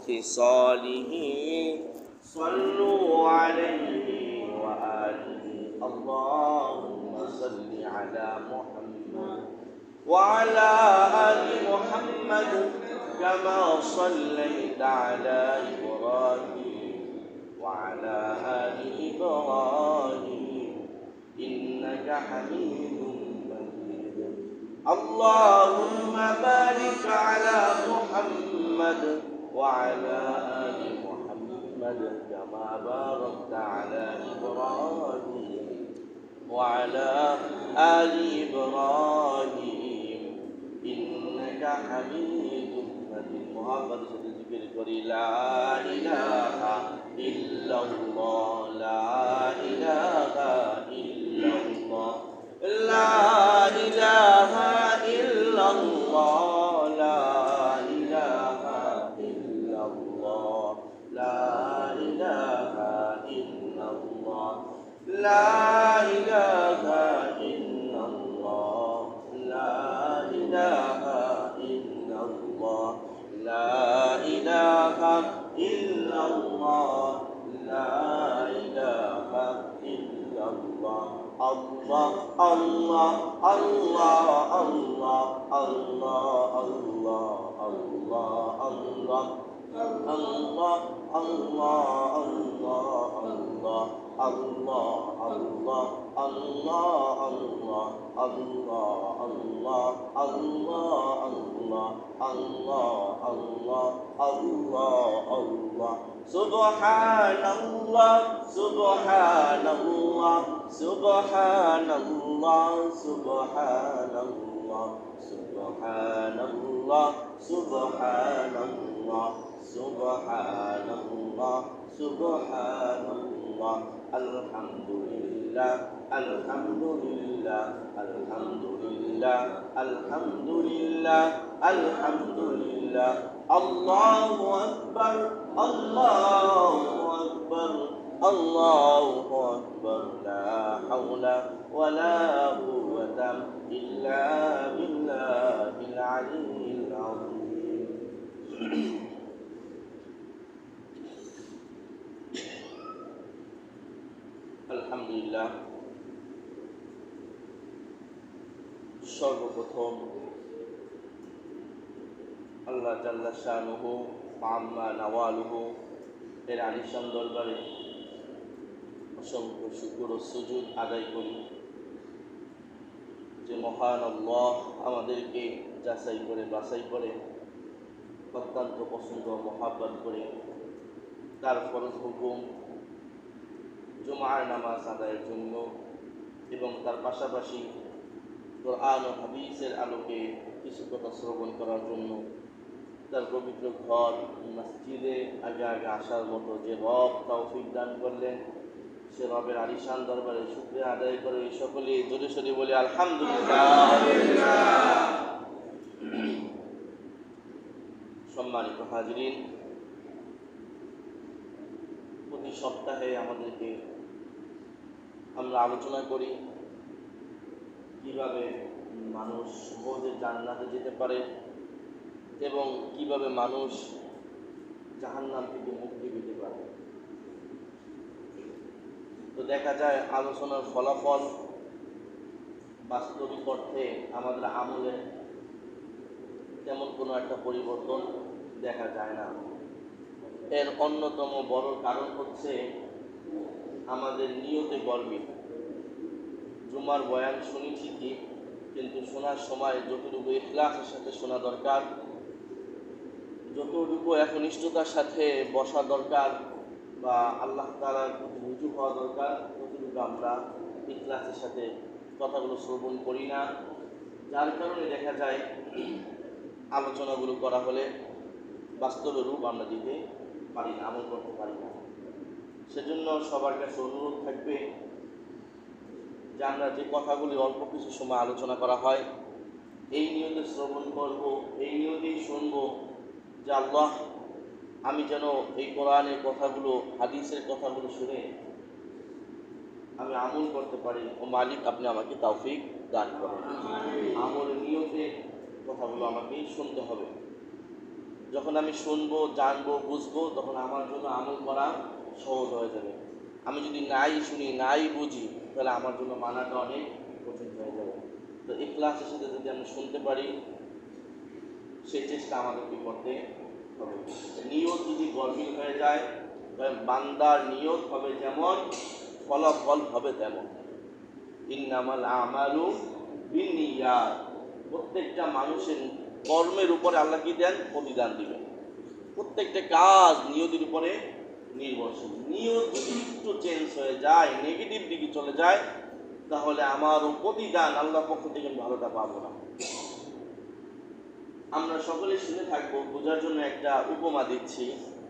خصاله صلوا عليه وآله اللهم صل على محمد وعلى آل محمد كما صليت على إبراهيم وعلى آل إبراهيم إنك حميد مجيد اللهم بارك على محمد وعلى آل محمد كما باركت على إبراهيم وعلى آل إبراهيم إنك حميد مجيد محمد ذكر করি لا إله إلا الله لا إله إلا الله لا إله إلا الله لا إله إلا الله لا إله إلا الله لا إله إلا الله لا إله إلا الله لا إله إلا الله لا إله إلا الله الله الله الله الله الله الله الله الله الله الله الله الله Allah Allah Allah Allah Allah Allah Allah Allah Allah Allah Allah Subhanallah Subhanallah Subhanallah Subhanallah Subhanallah Subhanallah Subhanallah Subhanallah Alhamdulillah Alhamdulillah Alhamdulillah Alhamdulillah Alhamdulillah Allahu Akbar Allahu Akbar Allahu Akbar La hawla wa la quwwata illa billahil aliyyil azim আলহামদুলিল্লাহ সর্বপ্রথম আল্লাহ জাল্লা শানুহু আম্মা নাওয়ালুহু এর আলিশান দরবারে অসংখ্য শুকর ও সুজুদ আদায় করি যে মহান আল্লাহ আমাদেরকে যাচাই করে বাছাই করে অত্যন্ত পছন্দ মহাব্বত করে তার ফরজ হুকুম জুমার নামাজ আদায়ের জন্য এবং তার পাশাপাশি কোরআন ও হাদিসের আলোকে কিছু কথা শ্রবণ করার জন্য তার পবিত্র ঘর মসজিদে আগে আগে আসার মতো যে রব তৌফিক দান করলেন সে রবের আলিশান দরবারে শুকরিয়া আদায় করে সকলে জোরে সোরে বলে আলহামদুলিল্লাহ। সম্মানিত হাজিরিন, প্রতি সপ্তাহে আমরা আলোচনা করি কিভাবে মানুষ সহজে জান্নাতে যেতে পারে এবং কিভাবে মানুষ জাহান্নাম থেকে মুক্তি পেতে পারে। তো দেখা যায় আলোচনার ফলাফল বাস্তবিক অর্থে আমাদের আমলে তেমন কোনো একটা পরিবর্তন দেখা যায় না। এর অন্যতম বড় কারণ হচ্ছে আমাদের নিয়তে গর্বিত। জুমার বয়ান শুনি ঠিকই, কিন্তু শোনার সময় যতটুকু ইখলাসের সাথে শোনা দরকার, যতটুকু একনিষ্ঠতার সাথে বসা দরকার বা আল্লাহ তাআলার প্রতি রুজু হওয়া দরকার, ততটুকু আমরা ইখলাসের সাথে কথাগুলো শ্রবণ করি না। যার কারণে দেখা যায় আলোচনাগুলো করা হলে বাস্তবে রূপ আমরা দিতে পারি না, আমল করতে পারি না। সেজন্য সবার কাছে অনুরোধ থাকবে যে আমরা যে কথাগুলি অল্প কিছু সময় আলোচনা করা হয় এই নিয়তে শ্রবণ করব, এই নিয়তেই শুনব যে আল্লাহ আমি যেন এই কোরআনের কথাগুলো হাদিসের কথাগুলো শুনে আমি আমল করতে পারি। ও মালিক, আপনি আমাকে তৌফিক দান করেন। আমলের নিয়তে কথাগুলো আমাকে শুনতে হবে। যখন আমি শুনবো, জানবো, বুঝবো, তখন আমার জন্য আমল করা সহজ হয়ে যাবে। আমি যদি নাই শুনি, নাই বুঝি, তাহলে আমার জন্য মানাটা অনেক কঠিন হয়ে যাবে। তো ইখলাসের সাথে যদি আমি শুনতে পারি, সেই চেষ্টা আমাদেরকে করতে হবে। নিয়ত যদি গরমিল হয়ে যায়, তাহলে বান্দার নিয়ত হবে যেমন, ফলাফল হবে তেমন। ইন্নামাল আমালু বিন্নিয়াত। প্রত্যেকটা মানুষের কর্মের উপরে আল্লাহ কি দেন? প্রতিদান দিবেন। প্রত্যেকটা কাজ নিয়তের উপরে নির্ভরশীল। নিয়ত যদি একটু চেঞ্জ হয়ে যায়, নেগেটিভ দিকে চলে যায়, তাহলে আমার প্রতিদান আল্লাহর পক্ষ থেকে ভালোটা পাবো না। আমরা সকলে শুনে থাকবো, বোঝার জন্য একটা উপমা দিচ্ছি,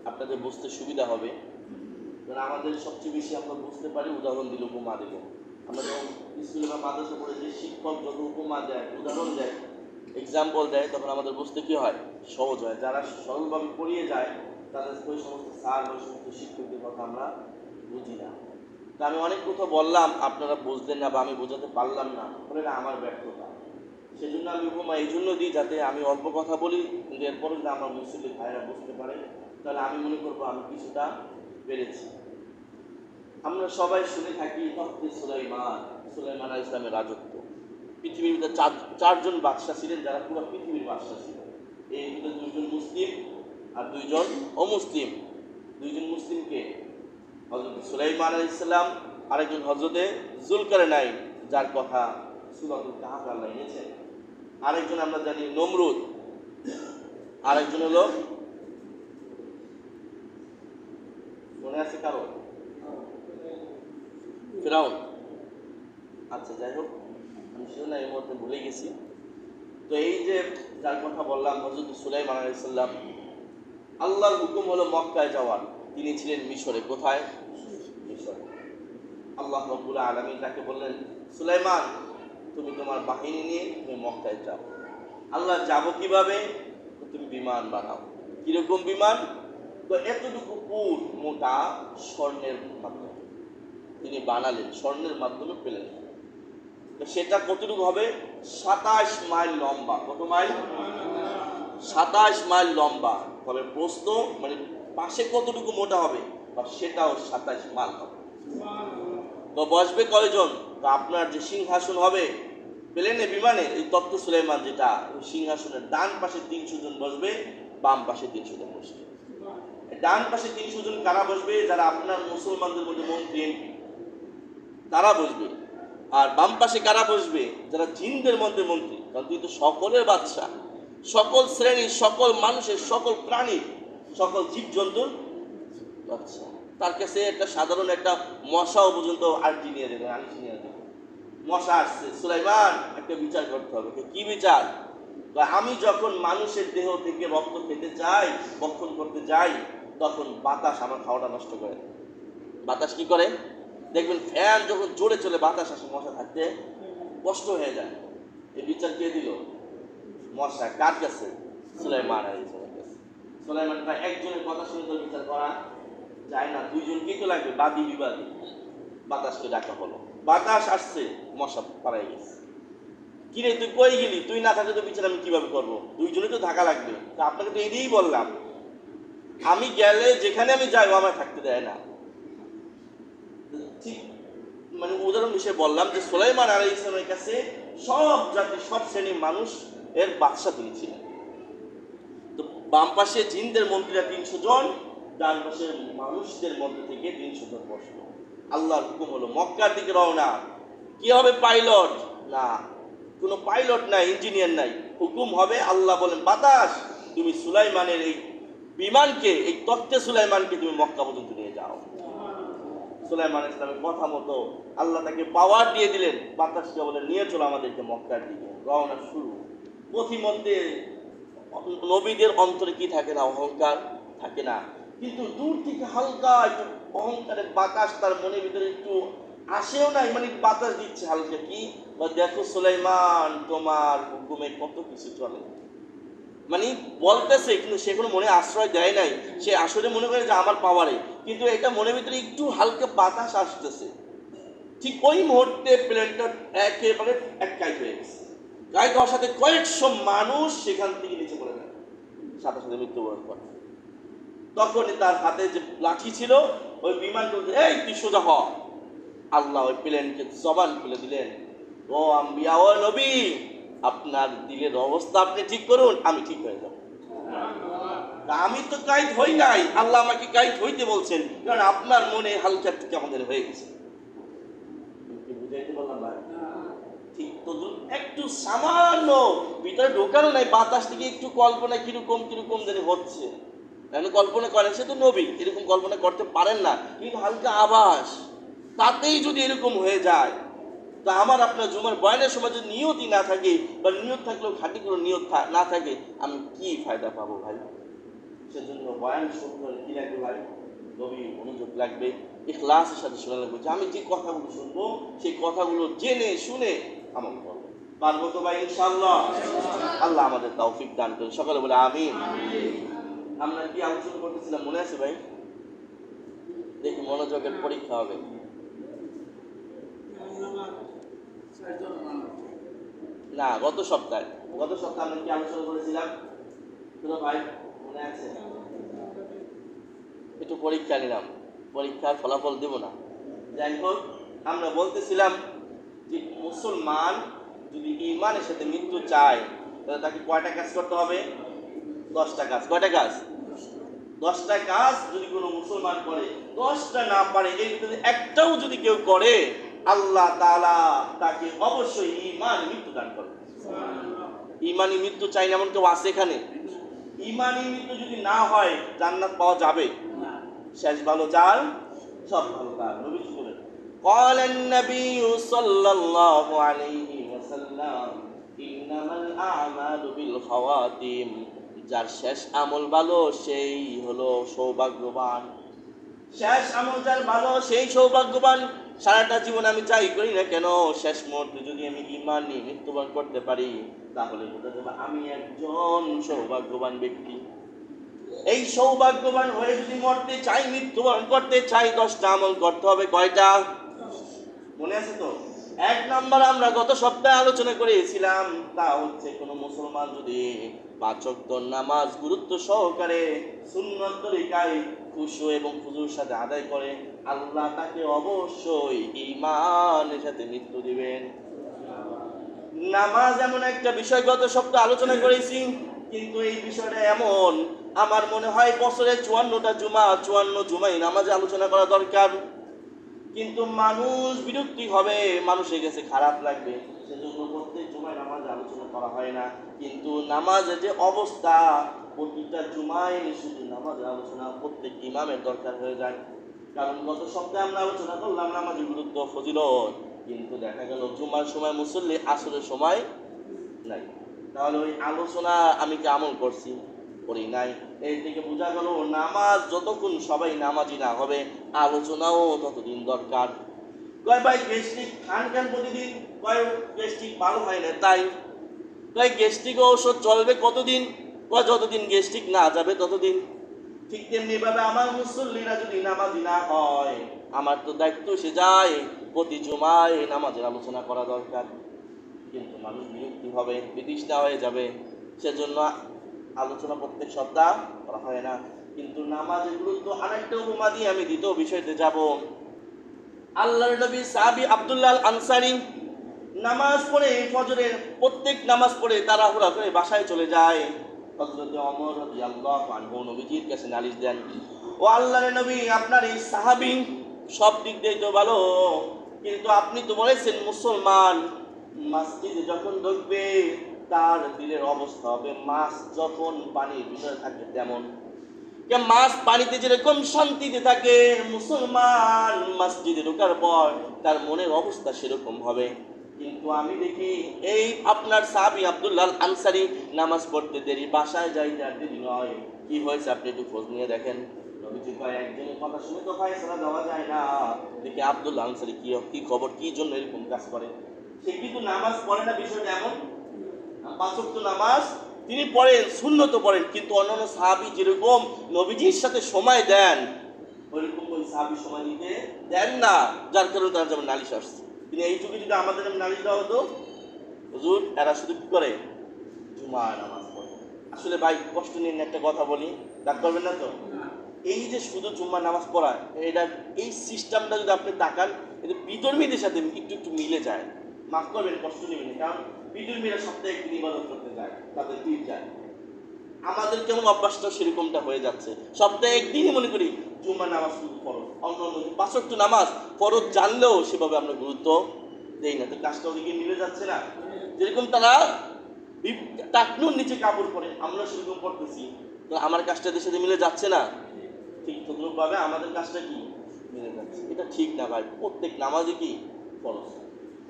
আপনাদের বুঝতে সুবিধা হবে। কারণ আমাদের সবচেয়ে বেশি আমরা বুঝতে পারি উদাহরণ দিলে, উপমা দিল। আমরা যখন স্কুলে বা মাদ্রাসা পড়ে যে শিক্ষক যত উপমা দেয়, উদাহরণ দেয়, এক্সাম্পল দেয়, তখন আমাদের বুঝতে কি হয়? সহজ হয়। যারা সরলভাবে পড়িয়ে যায়, তাদের ওই সমস্ত স্যার বা সমস্ত শিক্ষকদের কথা আমরা বুঝি না। তা আমি অনেক কথা বললাম, আপনারা বুঝলেন না বা আমি বোঝাতে পারলাম না, ফলে এটা আমার ব্যর্থতা। সেজন্য আমি উপমা এই জন্য দিই, যাতে আমি অল্প কথা বলি, কিন্তু এরপরে যদি আমার মুসলিম ভাইরা বুঝতে পারে, তাহলে আমি মনে করবো আমি কিছুটা পেরেছি। আমরা সবাই শুনে থাকি সুলাইমান আলাইহিস ইসলামের রাজত্ব। পৃথিবীর মধ্যে চারজন বাদশাহ ছিলেন, যারা পুরো পৃথিবীর বাদশাহ ছিলেন। এর মধ্যে দুইজন মুসলিম আর দুইজন অমুসলিম। দুইজন মুসলিমকে হযরত সুলাইমান আলাইহিস সালাম, আরেকজন হযরতে যুলকারনাইন, যার কথা সূরাতুল কাহফ আল্লাহ এনেছেন। আরেকজন আমরা জানি নমরুদ, আরেকজন হলো, মনে আছে কারো? ফিরাউন। আচ্ছা, যাই হোক, আমি সেজন্য এই মুহূর্তে ভুলে গেছি। তো এই যে যার কথা বললাম, হযরত সুলাইমান আলাইহিস সালাম, আল্লাহর হুকুম হলো মক্কায় যাওয়ার। তিনি ছিলেন মিশরে। কোথায়? মিশরে। আল্লাহ রাব্বুল আলামিন তাকে বললেন, সুলাইমান, তুমি তোমার বাহিনী নিয়ে তুমি মক্কায় যাও। আল্লাহ, যাবো কিভাবে? তুমি বিমান বানাও। কিরকম বিমান? তো এতটুকু ফুট মোটা স্বর্ণের মাধ্যমে তিনি বানালেন, স্বর্ণের মাধ্যমে পেলেন। তো সেটা কতটুকু হবে? 27 মাইল লম্বা। কত মাইল? 27 মাইল লম্বা। তবে প্রস্থ মানে পাশে কতটুকু মোটা হবে, বা সেটাও 27 মাইল হবে। তো বসবে কয়জন? তো আপনার যে সিংহাসন হবে প্লেনে, বিমানে, এই তত্ত্ব সুলাইমান যেটা, ওই সিংহাসনের ডান পাশে 300 জন বসবে, বাম পাশে 300 জন বসবে। ডান পাশে 300 জন কারা বসবে? যারা আপনার মুসলমানদের মধ্যে মন্ত্রী, এমপি, তারা বসবে। আর বাম পাশে কারা বসবে? যারা জিনদের মধ্যে মন্ত্রী, কারণ তুই তো সকলের বাদশা, সকল শ্রেণীর, সকল মানুষের, সকল প্রাণীর, সকল জীবজন্তুর বাদশা। তার কাছে একটা সাধারণ একটা মশাও পর্যন্ত আর্জি নিয়ে দেবে, আর্জি নিয়ে দেবে। মশা আসছে, সুলাইমান, একটা বিচার করতে হবে। কি বিচার? আমি যখন মানুষের দেহ থেকে রক্ত খেতে চাই, ভক্ষণ করতে যাই, তখন বাতাস আমার খাওয়াটা নষ্ট করে। বাতাস কি করে? দেখবেন ফ্যান যখন জোরে চলে, বাতাস আসে, মশা থাকতে কষ্ট হয়ে যায়। এই বিচার কে দিল? মশা। কার কাছে? সুলাইমান আলাইহিস সালামের কাছে। সুলাইমান প্রায় একজনের কথা শুনে তো বিচার করা যায় না, দুইজনকেই তো লাগবে, বাদী বিবাদী। বাতাসকে ডাকা হলো, বাতাস আসছে, মশা পালাই গেছে। কিরে, তুই কই গেলি? তুই না থাকলে তো বিচার আমি কিভাবে করবো? দুইজনে তো থাকা লাগবে। তা আপনাকে তো এদিকেই বললাম, আমি গেলে যেখানে আমি যাই, ও আমায় থাকতে দেয় না। ঠিক মানে উদাহরণ হিসেবে বললাম যে সুলাইমান আলাইহিস ইসলামের কাছে সব জাতি, সব শ্রেণীর মানুষ এর বাদশা তিনি ছিলেন। তো বাম পাশে জিনদের মন্ত্রীরা 300 জন, ডান পাশে মানুষদের মধ্যে থেকে 300 জন বসলো। আল্লাহর হুকুম হলো মক্কার দিকে রওনা। কি হবে? পাইলট না, কোনো পাইলট নাই, ইঞ্জিনিয়ার নাই। হুকুম হবে, আল্লাহ বলেন, বাতাস, তুমি সুলাইমানের এই বিমানকে, এই তত্ত্বে সুলাইমানকে তুমি মক্কা পর্যন্ত নিয়ে যাও। সুলাইমান ইসলামের কথা মতো আল্লাহ তাকে পাওয়ার দিয়ে দিলেন। বাতাসকে বলে, নিয়ে চলো আমাদেরকে মক্কার দিকে। রওনা শুরু। পথিমধ্যে নবীদের অন্তরে কি থাকে না? অহংকার থাকে না, কিন্তু দূর থেকে হালকা একটু অহংকারের বাতাস তার মনের ভিতরে একটু আসেও নাই, মানে বাতাস দিচ্ছে হালকা। কি? দেখো সুলাইমান, তোমার হুকুমে কত কিছু চলে। মানে বলতেছে, কিন্তু সে কোনো মনে আশ্রয় দেয় নাই। সে আসলে মনে করে যে আমার পাওয়ারে, কিন্তু এটা মনের ভিতরে একটু হালকা বাতাস আসতেছে। ঠিক ওই মুহূর্তে প্লেনটা একেবারে এক কাজ হয়ে গেছে। গায়ে হওয়ার সাথে কয়েকশো মানুষ সেখান থেকে নিচে পড়ে গেল। সাথে সাথে মৃত্যুবরণ করে। তখনই তার হাতে যে লাঠি ছিল ওই বিমান বলতে, এই তুই সোজা হ। আল্লাহ ওই প্লেনকে জবান খুলে দিলেন, ও আম্বিয়া, ও নবী, আপনার দিলের অবস্থা আপনি ঠিক করুন, আমি ঠিক হয়ে যাব। আমি তো গাইড হই নাই, আল্লাহ আমাকে গাইড হইতে বলছেন, কারণ আপনার মনে হালকা একটু কেমন হয়ে গেছে। বুঝাইতে বললাম ভাই? ঠিক তো একটু সামান্য ভিতরে ঢোকানো নাই, বাতাস থেকে একটু কল্পনা কিরকম কিরকম যেন হচ্ছে, কল্পনা করেন, সে তো নবী, এরকম কল্পনা করতে পারেন না, কিন্তু হালকা আভাস, তাতেই যদি এরকম হয়ে যায়, তা আমার আপনার জুমার বয়ানের সময় যদি নিয়তই না থাকে, বা নিয়ত থাকলেও খাঁটি কোনো নিয়ত না থাকে, আমি কি ফায়দা পাবো ভাই? সেজন্য বয়ান শুনতে হলে কি লাগবে ভাই? নবী মনোযোগ লাগবে, ইখলাসের সাথে শোনা লাগবে, যে আমি যে কথাগুলো শুনবো সেই কথাগুলো জেনে শুনে আমল করবো। পারবো তো ভাই ইনশাআল্লাহ? আল্লাহ আমাদের তৌফিক দান করুন, সকলে বলে আমিন। আমরা কি আলোচনা করতেছিলাম মনে আছে ভাই? দেখি, মনোযোগের পরীক্ষা হবে। না, গত সপ্তাহে আমরা কি আলোচনা করেছিলাম ভাই, মনে আছে? একটু পরীক্ষা নিলাম, পরীক্ষার ফলাফল দেব না। যাই হোক, আমরা বলতেছিলাম যে মুসলমান যদি ঈমানের সাথে মৃত্যু চায়, তাহলে তাকে কয়টা কাজ করতে হবে? 10টা কাজ। কয়টা কাজ? 10টা কাজ যদি কোনো মুসলমান করে, 10টা না পারে, এর ভিতরে একটাও যদি কেউ করে, আল্লাহ তাআলা তাকে অবশ্যই ঈমানি মৃত্যু দান করবে। ঈমানি মৃত্যু চাই না এমন কেউ আছে এখানে? ঈমানি মৃত্যু যদি না হয় জান্নাত পাওয়া যাবে? শেষ ভালো যার সব ভালো তার। নবীজি বলেন, قال النبي صلى الله عليه وسلم إنما الأعمال بالخواتيم, যার শেষ আমল ভালো সেই হলো সৌভাগ্যবান। শেষ আমল যার ভালো সেই সৌভাগ্যবান। সারাটা জীবন আমি চাই করি না কেন, শেষ মুহূর্তে যদি আমি ঈমান নিয়ে মৃত্যুবরণ করতে পারি, তাহলে বোঝা যাবে আমি একজন সৌভাগ্যবান ব্যক্তি। এই সৌভাগ্যবান হয়ে যদি মরতে চাই, মৃত্যুবরণ করতে চাই, 10টা আমল করতে হবে। কয়টা? মনে আছে তো? 1 নাম্বার আমরা গত সপ্তাহে আলোচনা করেছিলাম, তা হচ্ছে কোনো মুসলমান যদি 5 ওয়াক্ত নামাজ গুরুত্ব সহকারে সুন্নত তরিকায় খুশু এবং খুজুর সাথে আদায় করে, আল্লাহ তাকে অবশ্যই ঈমানের সাথে মৃত্যু দিবেন। নামাজ এমন একটা বিষয় গত সপ্তাহে আলোচনা করেছি, কিন্তু এই বিষয়টা এমন, আমার মনে হয় বছরে 54টা জুমা, 54 জুমাই নামাজে আলোচনা করা দরকার। কিন্তু মানুষ বিরক্তি হবে, মানুষের কাছে খারাপ লাগবে, সেজন্য প্রত্যেক জুমায় নামাজ আলোচনা করা হয় না। কিন্তু নামাজের যে অবস্থা, প্রতিটা জুমায় শুধু নামাজের আলোচনা প্রত্যেক ইমামের দরকার হয়ে যায়। কারণ গত সপ্তাহে আমরা আলোচনা করলাম নামাজের গুরুত্ব, ফজিলত, কিন্তু দেখা গেল জুমার সময় মুসল্লি, আসরের সময় নাই। তাহলে ওই আলোচনা আমি কি আমল করছি? করি নাই। এই থেকে বোঝা গেল নামাজ যতক্ষণ সবাই নামাজি না হবে, আলোচনাও ততদিন দরকার। কয় ভাই গ্যাস্ট্রিক খান খান প্রতিদিন, কয় গ্যাস্ট্রিক ভালো হয় না তাই। কয় গ্যাস্ট্রিক ঔষধ চলবে কতদিন? কয় যতদিন গ্যাস্ট্রিক না যাবে ততদিন। ঠিক তেমনি ভাবে আমার মুসল্লিরা যদি নামাজি না হয়, আমার তো দায়িত্ব সে যায় প্রতি জুমায় নামাজের আলোচনা করা দরকার। কিন্তু মানুষ বিরক্তি হবে, বিতৃষ্ণা হয়ে যাবে, সেজন্য আলোচনা প্রত্যেক সপ্তাহ করা হয় না। কিন্তু নামাজের গুরুত্ব আরেকটা উপমা দিয়ে আমি দ্বিতীয় বিষয়তে যাব। আল্লাহর নবী সাহাবী আব্দুল্লাহ আল আনসারী নামাজ পড়ে, ফজরের প্রত্যেক নামাজ পড়ে তাড়াহুড়া করে বাসায় চলে যায়। হযরত ওমর রাদিয়াল্লাহু আনহু নবীজির কাছে নালিশ দেন, ও আল্লাহর নবী, আপনার এই সাহাবী সব দিক দিয়ে তো ভালো, কিন্তু আপনি তো বলেছেন মুসলমান মসজিদে যখন ঢুকবে তার দিলের অবস্থা হবে মাছ যখন পানির ভিতরে থাকে তেমন। মাছ পানিতে যেরকম শান্তিতে থাকে, মুসলমান মসজিদে ঢোকার পর তার মনের অবস্থা সেরকম হবে। কিন্তু আমি দেখি এই আপনার সাহাবী আব্দুল্লাহ আল আনসারী নামাজ পড়তে দেরি, বাসায় যাইতে আর দেরি নয়। কি হয়েছে আপনি একটু খোঁজ নিয়ে দেখেন। নবীজি কয়, একজনের কথা শুনে তো ফয়সালা দেওয়া যায় না। দেখি আব্দুল্লাহ আনসারী কি খবর, কি জন্য এরকম কাজ করে। সে কিন্তু নামাজ পড়ে না, বিষয়টা এমন। 5 ওয়াক্ত নামাজ তিনি পড়েন, সুন্নত পড়েন, কিন্তু অন্যান্য সাহাবী যেরকম নবীজির সাথে সময় দেন, ওইরকম ওই সাহাবী সময় দিতে দেন না, যার কারণে তার যেমন নালিশ আসছে। কিন্তু এই যুগে যদি আমাদের নালিশ দেওয়া হতো, হুজুর এরা শুধু কি করে? জুমার নামাজ পড়ে। আসলে ভাই কষ্ট নিয়ে একটা কথা বলি, রাগ করবেন না তো? এই যে শুধু জুম্মার নামাজ পড়া, এটা এই সিস্টেমটা যদি আপনি তাকান, এটা বিধর্মীদের সাথে একটু একটু মিলে যায়। মাফ করবেন, কষ্ট নেবেন, কারণ বিধর্মীরা সপ্তাহে একদিন ইবাদত করতে যায়, তাদের পীর যায়। আমাদের কেমন অভ্যাসটা সেরকমটা হয়ে যাচ্ছে, সপ্তাহে একদিনই মনে করি জুম্মার নামাজ শুধু ফরজ, অন্য অন্য 5 ওয়াক্ত নামাজ ফরজ জানলেও সেভাবে আমরা গুরুত্ব দেই না। তো কাজটা ওদিকে মিলে যাচ্ছে না। যেরকম তারা টাকনুর নিচে কাপড় পরে, আমরা সেরকম পড়তেছি, তো আমার কাজটা এদের সাথে মিলে যাচ্ছে না। ঠিক তদ্রুপভাবে আমাদের কাজটা কি মিলে যাচ্ছে, এটা ঠিক না ভাই। প্রত্যেক নামাজে কি ফরজ।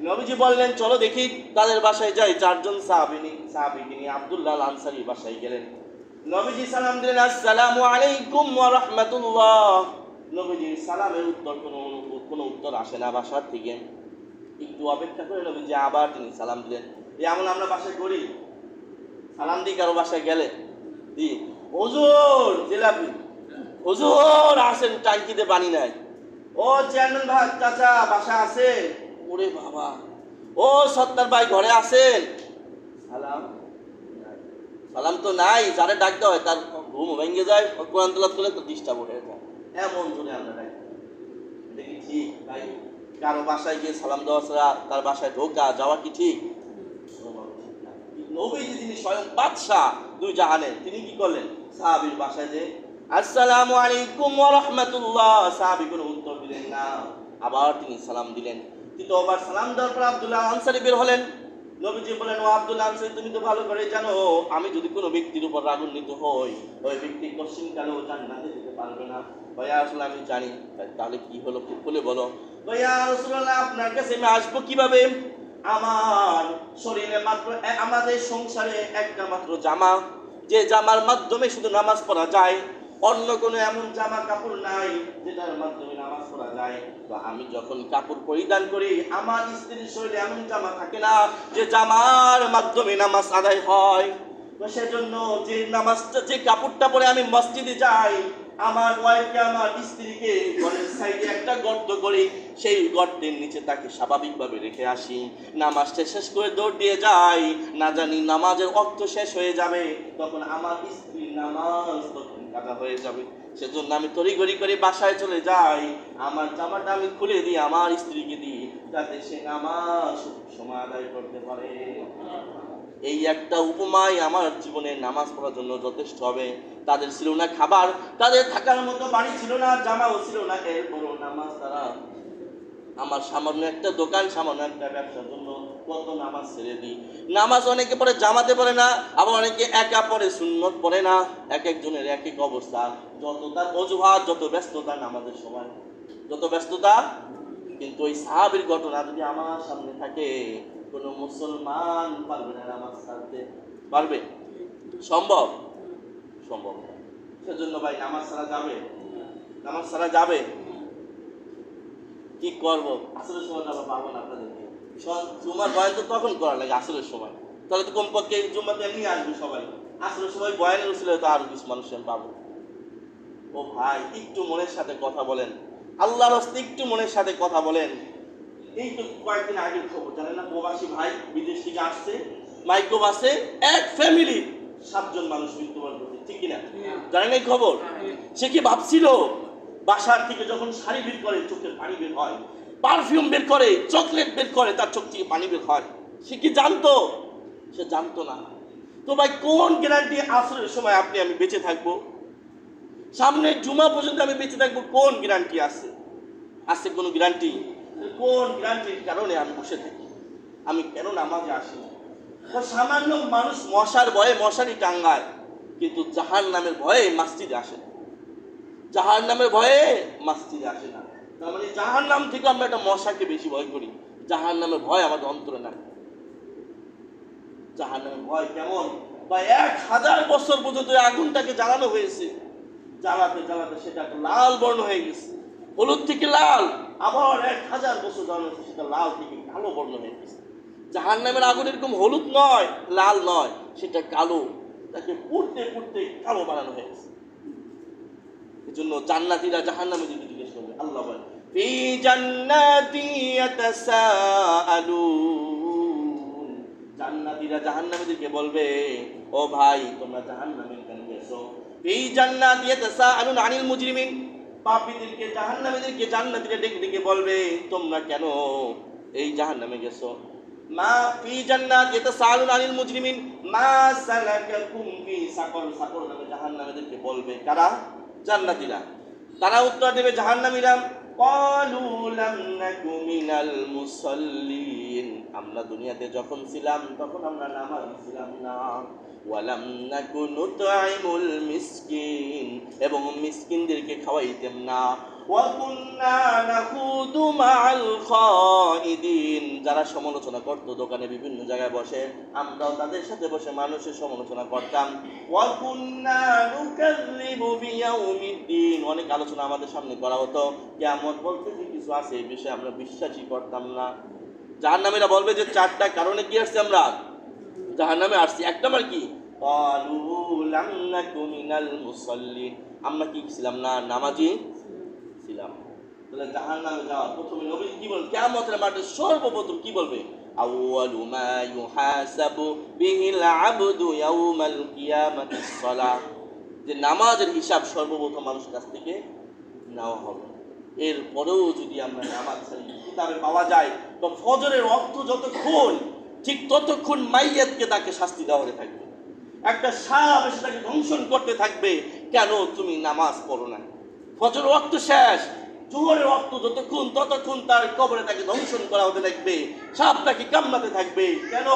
নবীজি বললেন চলো দেখি তাদের বাসায় যাই। 4 জন সাহাবীকে নিয়ে আব্দুল্লাহ আল আনসারী বাসায় গেলেন। নবীজি সালাম দিলেন, আসসালামু আলাইকুম ওয়া রাহমাতুল্লাহ। নবীজির সালামের উত্তর কোনো উত্তর আসে না বাসার থেকে। একটু অপেক্ষা করে নবীজি আবার তিনি সালাম দিলেন। এই আমল আমরা বাসায় করি, সালাম দিই কারো বাসায় গেলে, দি হুজুর জিলাপি, হুজুর আসেন টাঙ্কিতে পানি নাই, ও চেয়ারম্যান ভাই চাচা বাসা আছেন, ওরে বাবা, ও সত্তার ভাই ঘরে আছেন, সালাম সালাম তো নাই। যারা ডাক দেওয়া হয় তার ঘুম ভেঙে যায়, কোরআন তেলাওয়াত করলে তো ডিস্টার্ব হয়ে যায়, এমন জোরে আমরা ডাকি। দেখি ঠিক ভাই? কারো বাসায় গিয়ে সালাম দেওয়া ছাড়া তার বাসায় ঢোকা যাওয়া কি ঠিক? নবীজি যিনি স্বয়ং বাদশাহ 2 জাহানের, তিনি কি করলেন? সাহাবীর বাসায় যে আসসালামু আলাইকুম ওয়া রাহমাতুল্লাহ, সাহাবী কোনো উত্তর দিলেন না। আবার তিনি সালাম দিলেন। তৃতীয়বার সালাম দেওয়ার পর আব্দুল্লাহ আনসারী বের হলেন। নবীজি বলেন, ও আব্দুল্লাহ আনসারী, তুমি তো ভালো করে জানো আমি যদি কোনো ব্যক্তির উপর রাগান্বিত হই, ওই ব্যক্তি কোশ্চিনকালেও জান্নাতে যেতে পারবে না। ভাইয়া আসলে আমি জানি, তাহলে কি হলো খুলে বলো। ভাইয়া রাসূলুল্লাহ, আপনার কাছে আমি আসবো কিভাবে? আমার শরীরে মাত্র, আমাদের সংসারে একটা মাত্র জামা, যে জামার মাধ্যমে শুধু নামাজ পড়া যায়, অন্য কোনো এমন জামা কাপড় নাই যেটার মাধ্যমে নামাজ পড়া যায়। তো আমি যখন কাপড় পরিধান করি, আমার স্ত্রীর শরীরে এমন জামা থাকে না যে জামার মাধ্যমে নামাজ আদায় হয়। তো সেজন্য যে নামাজটা, যে কাপড়টা পরে আমি মসজিদে যাই, আমার ওয়াইফকে, আমার স্ত্রীকে ঘরের সাইডে একটা গর্ত করি, সেই গর্তের নিচে তাকে স্বাভাবিকভাবে রেখে আসি। নামাজটা শেষ করে দৌড় দিয়ে যাই, না জানি নামাজের অর্থ শেষ হয়ে যাবে, তখন আমার স্ত্রীর নামাজ তখন কাজা হয়ে যাবে। সেজন্য আমি তড়িঘড়ি করে বাসায় চলে যাই, আমার জামাটা আমি খুলে দিই, আমার স্ত্রীকে দিই, যাতে সে নামাজ সময় আদায় করতে পারে। এই একটা উপমাই আমার জীবনে নামাজ পড়ার জন্য যথেষ্ট হবে। তাদের ছিল না খাবার, তাদের থাকার মতো বাড়ি ছিল না, জামাও ছিল না, এরপরও নামাজ তারা, আমার সামান্য একটা দোকান, সামান্য একটা ব্যবসার জন্য কত নামাজ ছেড়ে দিই। নামাজ অনেকে পড়ে জামাতে পড়ে না, আবার অনেকে একা পড়ে, সুন্নত পড়ে না। এক একজনের এক এক অবস্থা, যত তার অজুহাত, যত ব্যস্ততা নামাজের সময়, যত ব্যস্ততা। কিন্তু ওই সাহাবীর ঘটনা যদি আমার সামনে থাকে, কোন মুসলমান পারবে না নামাজ ছাড়তে। পারবে? সম্ভব? সম্ভব না। সেজন্য ভাই নামাজ ছাড়া যাবে? নামাজ ছাড়া যাবে? কি করবো? আসরের সময় যাবো, পাবো না আপনাদেরকে। জুমার বয়ান তো তখন করা লাগে আসরের সময়, তাহলে তো কমপক্ষে জুম্মাতে নিয়ে আসবে সবাই। আসরের সময় বয়ানের উসিলে তো আরো কিছু মানুষ পাবো। ও ভাই, একটু মনের সাথে কথা বলেন, আল্লাহর হস্তে একটু মনের সাথে কথা বলেন। এই তো কয়েকদিন আগের খবর জানেন না, প্রবাসী ভাই বিদেশ থেকে আসছে, মাইক্রোবাসে এক ফ্যামিলি 7 জন মানুষ মৃত্যুবরণ করছে, ঠিক কিনা? জানেন এই খবর? সে কি ভাবছিল বাসার থেকে যখন শাড়ি বের করে চোখের পানি বের হয়, পারফিউম বের করে, চকলেট বের করে, তার চোখ থেকে পানি বের হয়, সে কি জানতো? সে জানতো না। তো ভাই কোন গ্যারান্টি আসরের সময় আপনি আমি বেঁচে থাকবো? সামনে জুমা পর্যন্ত আমি বেঁচে থাকবো, কোন গ্যারান্টি আছে? আছে কোনো গ্যারান্টি? কোন গ্যারান্টির কারণে আমি বসে থাকি? আমি কেন নামাজে আসি না? সামান্য মানুষ মশার ভয়ে মশারি টাঙ্গায়, কিন্তু জাহান্নামের ভয়ে মসজিদে আসে না। জাহান্নামের ভয়ে মসজিদে আসে না, তার মানে জাহান্নাম থেকে আমরা একটা মশাকে বেশি ভয় করি। জাহান্নামের ভয় আমাদের অন্তরে না। জাহান্নামের ভয় কেমন? বা 1000 বছর পর্যন্ত আগুনটাকে জ্বালানো হয়েছে, জ্বালাতে জ্বালাতে সেটা লাল বর্ণ হয়ে গেছে, হলুদ থেকে লাল, আবার 1000 বছর জ্বালানো হয়েছে, সেটা লাল থেকে কালো বর্ণ হয়ে গেছে। জাহান্নামের আগুন এরকম হলুদ নয়, লাল নয়, সেটা কালো, তাকে পুড়তে পুড়তে কালো বানানো হয়েছে। এজন্য জান্নাতীরা জাহান্নামে যদি জিজ্ঞেস করবে, আল্লাহ বলেন ফি জান্নাতি ইয়াতাসাআলুন, জান্নাতীরা জাহান্নামীদেরকে বলবে ও ভাই তোমরা জাহান্নামে কেন গেছো? এই জান্নাত ইয়াতাসাআলুনা আনিল মুজরিমিন, পাপীদেরকে জাহান্নামীদেরকে জান্নাতীরা ডেকে ডেকে বলবে তোমরা কেন এই জাহান্নামে গেছো? মা ফি জান্নাত ইয়াতাসাআলুনা আনিল মুজরিমিন মা সালাকাকুম ফি সাকর, সাকর নামে জাহান্নামীদেরকে বলবে কারা? জান্নাতীরা। তারা উত্তর দেবে জাহান্নামীরা, ক্বালু লাম নাকু মিনাল মুসাল্লিন, আমরা দুনিয়াতে যখন ছিলাম তখন আমরা নামাজ ছিলাম না, ওয়ালাম নাকু নুতঈমুল মিসকিন, এবং মিসকিনদেরকে খাওয়াইতাম না, ওয়া কুন্না নাখুদু মাআল খাইদিন, যারা সমালোচনা করত দোকানে বিভিন্ন জায়গায় বসে আমরাও তাদের সাথে বসে মানুষের সমালোচনা করতাম, ওয়া কুন্না নুকাযযিবু বিয়াউমিদ্দিন, অনেক আলোচনা আমাদের সামনে করা হতো, কিয়ামত বলতে যে কিছু আছে এই বিষয়ে আমরা বিশ্বাসই করতাম না। জাহান্নামীরা বলবে যে চারটা কারণে কি আসছে আমরা জাহান্নামে আসছি। এক নম্বর কি? ক্বালু লাম নাকু মিনাল মুসাল্লিন, আমরা কি ছিলাম না? নামাজি ছিলাম। তাহলে জাহান্নামে যাওয়ার প্রথমে নবী কি বলেন? কিয়ামতের মাঠে সর্বপ্রথম কি বলবে? আউয়ালু মা ইউহাসাবু বিহিল আবদু ইয়াউমাল কিয়ামাতিস সালাহ, যে নামাজের হিসাব সর্বপ্রথম মানুষের কাছ থেকে নেওয়া হবে। এরপরেও যদি আমরা নামাজ ছাড়ি, কিতাবে পাওয়া যায় তো ফজরের ওয়াক্ত যতক্ষণ ঠিক ততক্ষণ মাইয়াতকে তাকে শাস্তি দেওয়া হতে থাকবে। একটা সাপ এসে তাকে ধ্বংসন করতে থাকবে, কেন তুমি নামাজ পড়ো না? ফজর ওয়াক্ত শেষ, জোহরের ওয়াক্ত যতক্ষণ ততক্ষণ তার কবরে তাকে ধ্বংসন করা হতে থাকবে, সাপ তাকে কামড়াতে থাকবে, কেন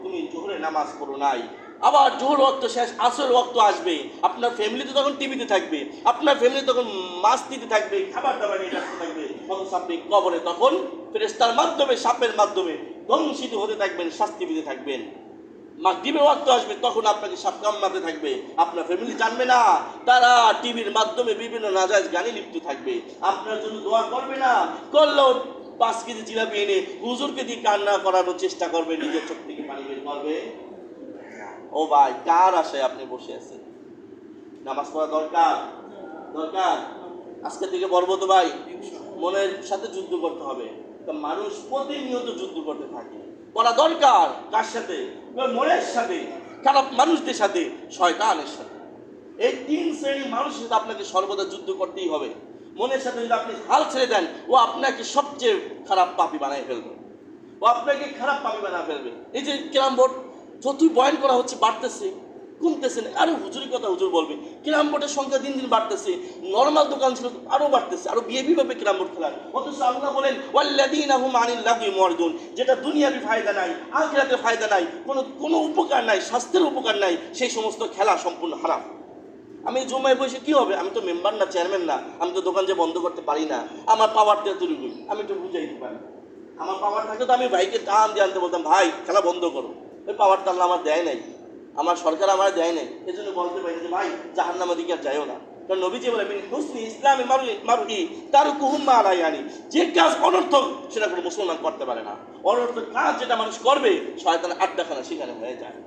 তুমি জোহরে নামাজ পড়ো নাই? আবার জোহর ওয়াক্ত শেষ, আসর ওয়াক্ত আসবে, আপনার ফ্যামিলি তো তখন টিভিতে থাকবে, আপনার ফ্যামিলি তখন মাস্তিতে থাকবে, খাবার দাবার নিয়ে ব্যস্ত থাকবে, তখন আপনি কবরে তখন ফেরেশতার মাধ্যমে সাপের মাধ্যমে ধ্বংসিত হতে থাকবেন, শাস্তি পেতে থাকবেন। মাগরিবের ওয়াক্ত আসবে, তখন আপনাকে সাপ কামড়াতে থাকবে, আপনার ফ্যামিলি জানবে না, তারা টিভির মাধ্যমে বিভিন্ন নাজায়েজ গানে লিপ্ত থাকবে, আপনার জন্য দোয়া করবে না, করলেও 5 কেজি জিলাপি এনে হুজুরকে দিয়ে কান্না করানোর চেষ্টা করবে, নিজের চোখ থেকে পানি বের করবে। ও ভাই, কার আশায় আপনি বসে আছেন? নামাজ পড়া দরকার, দরকার। আজকে থেকে বলবো তো ভাই, মনের সাথে যুদ্ধ করতে হবে। মানুষ প্রতিনিয়ত যুদ্ধ করতে থাকে, করা দরকার। কার সাথে? মনের সাথে, খারাপ মানুষদের সাথে, শয়তানের সাথে। এই 3 শ্রেণীর মানুষের সাথে আপনাকে সর্বদা যুদ্ধ করতেই হবে। মনের সাথে যদি আপনি হাল ছেড়ে দেন, ও আপনাকে সবচেয়ে খারাপ পাপী বানায় ফেলবে, ও আপনাকে খারাপ পাপী বানায় ফেলবে। এই যে ক্যারাম বোর্ড যতই বয়ান করা হচ্ছে বাড়তেছে, কমতেছে না। আরো হুজুরি কথা হুজুর বলবে, ক্যারাম বোর্ডের সংখ্যা দিন দিন বাড়তেছে, নর্মাল দোকান ছিল আরো বাড়তেছে, আরো বিএবি ভাবে ক্যারাম বোর্ড খেলার। অথচ আল্লাহ বলেন ওয়াল্লাযীনা হুম আনিল লাগwi মুরিদুন, যেটা দুনিয়াবি ফায়দা নাই, আখিরাতে ফায়দা নাই, কোনো উপকার নাই, স্বাস্থ্যের উপকার নাই, সেই সমস্ত খেলা সম্পূর্ণ হারাম। আমি জমায় বসে কি হবে? আমি তো মেম্বার না, চেয়ারম্যান না, আমি তো দোকান যে বন্ধ করতে পারি না, আমার পাওয়ারটা তৈরি, আমি একটু বুঝাইতে পারি। আমার পাওয়ার থাকে তো আমি ভাইকে টান দিয়ে আনতে বলতাম, ভাই খেলা বন্ধ করো। ওই পাওয়ারটা আল্লাহ আমার দেয় নাই, আমার সরকার আমার দেয় নাই, এই জন্য বলতে পারি যে ভাই জাহান্নামের দিকে আর যাইও না। কারণ নবীজি বলে মিন হুসনি ইসলামি মারুই তারকুহু মা লা ইয়ানি, যে কাজ অনর্থক সেটা কোনো মুসলমান করতে পারে না। অনর্থক কাজ যেটা মানুষ করবে, শয়তানের আড্ডাখানা সেখানে হয়ে যায়,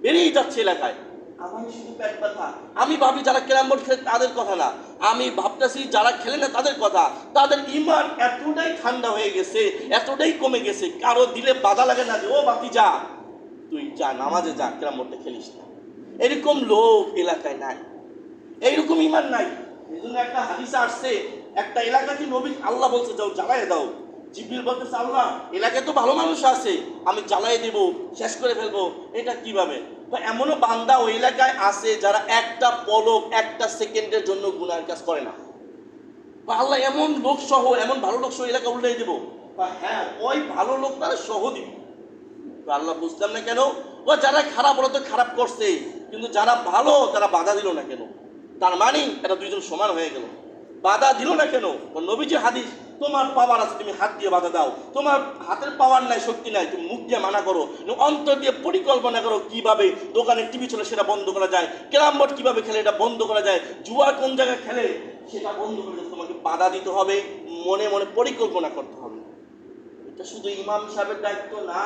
বেরিয়ে যাচ্ছে এলাকায়। আমার শুধু পেট ব্যথা, আমি ভাবি যারা ক্যারাম বোর্ড খেলে তাদের কথা না, আমি ভাবতেছি যারা খেলে না তাদের কথা। তাদের ঈমান এতটাই ঠান্ডা হয়ে গেছে, এতটাই কমে গেছে, কারো দিলে বাধা লাগে না যে ও বাতি যা, তুই যা নামাজে যা, ক্যারাম বোর্ডে খেলিস না। এরকম লোক এলাকায় নাই, এইরকম ঈমান নাই। এই জন্য একটা হাদিসে আসছে, একটা এলাকাকে নবী আল্লাহ বলছে যাও জ্বালায় দাও। জিবরিল বলতেছে আল্লাহ এলাকায় তো ভালো মানুষ আছে, আমি জ্বালাই দেব, শেষ করে ফেলবো, এটা কিভাবে? এমনও বান্দা ওই এলাকায় আছে যারা একটা পলক, একটা সেকেন্ডের জন্য গুনার কাজ করে না। আল্লাহ এমন লোক সহ, এমন ভালো লোক সহ এলাকা উল্টাই দেবো। হ্যাঁ, ওই ভালো লোক তারা সহ দিব। আল্লাহ বুঝলাম না কেন, ও যারা খারাপ ওরা তো খারাপ করছে, কিন্তু যারা ভালো তারা বাধা দিল না কেন? তার মানে এটা দুইজন সমান হয়ে গেল। বাধা দিল না কেন? নবীজি হাদিস, তোমার পাওয়ার আছে তুমি হাত দিয়ে বাধা দাও, তোমার হাতের পাওয়ার নাই, শক্তি নাই, তুমি মুখ দিয়ে মানা করো, অন্তর দিয়ে পরিকল্পনা করো কিভাবে দোকানে টিভি চলে সেটা বন্ধ করা যায়, ক্যারাম বোর্ড কিভাবে খেলে এটা বন্ধ করা যায়, জুয়া কোন জায়গায় খেলে সেটা বন্ধ করে তোমাকে বাধা দিতে হবে, মনে মনে পরিকল্পনা করতে হবে। এটা শুধু ইমাম সাহেবের দায়িত্ব না,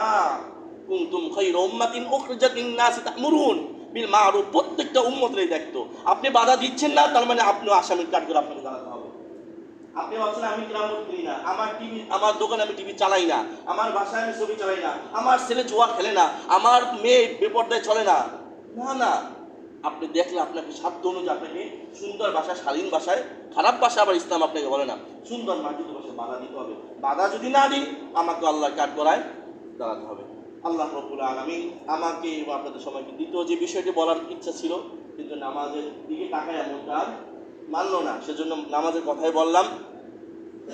কুনতুম খায়রা উম্মাতিন উখরিজাত লিন-নাসি তা'মুরুন বিল মা'রুফ, প্রত্যেকটা উম্মতের দায়িত্ব। আপনি বাধা দিচ্ছেন না তার মানে আপনি আসামির কাঠগড় আপনাকে দাঁড়াতে হবে। আপনি ভাবছেন আমি ক্যারাম বোর্ড খেলি না, আমার টিভি, আমার দোকানে আমি টিভি চালাই না, আমার বাসায় আমি ছবি চালাই না, আমার ছেলে জুয়া খেলে না, আমার মেয়ে বেপরদায় চলে না, না না, আপনি দেখলে আপনাকে সাধ্য অনুযায়ী আপনাকে সুন্দর ভাষায়, শালীন ভাষায়, খারাপ ভাষা আবার ইসলাম আপনাকে বলে না, সুন্দর মার্জিত ভাষায় বাধা দিতে হবে। বাধা যদি না দিই, আমাকে আল্লাহ কাঠ করায় দাঁড়াতে হবে। আল্লাহ রাব্বুল আলামিন আমাকে এবং আপনাদের সবাইকে দ্বিতীয় যে বিষয়টি বলার ইচ্ছা ছিল, কিন্তু নামাজের দিকে তাকায় এমনটা আর মানলো না, সেজন্য নামাজের কথাই বললাম।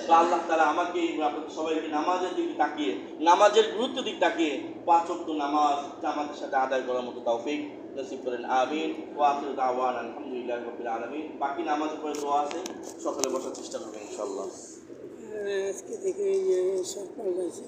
তো আল্লাহ তাআলা আমাকে এবং আপনাদের সবাইকে নামাজের দিকে তাকিয়ে, নামাজের গুরুত্ব দিক তাকিয়ে 5 ওয়াক্ত নামাজ জামাতের সাথে আদায় করার মতো তৌফিক নসিব করেন, আমিন। ওয়া আখিরু দাওয়ানা আলহামদুলিল্লাহি রাব্বিল আলামিন। বাকি নামাজের পরে দোয়া আছে, সকালে বসার চেষ্টা করবেন ইনশাআল্লাহ। আজকে থেকে সব পাল্টাইছে।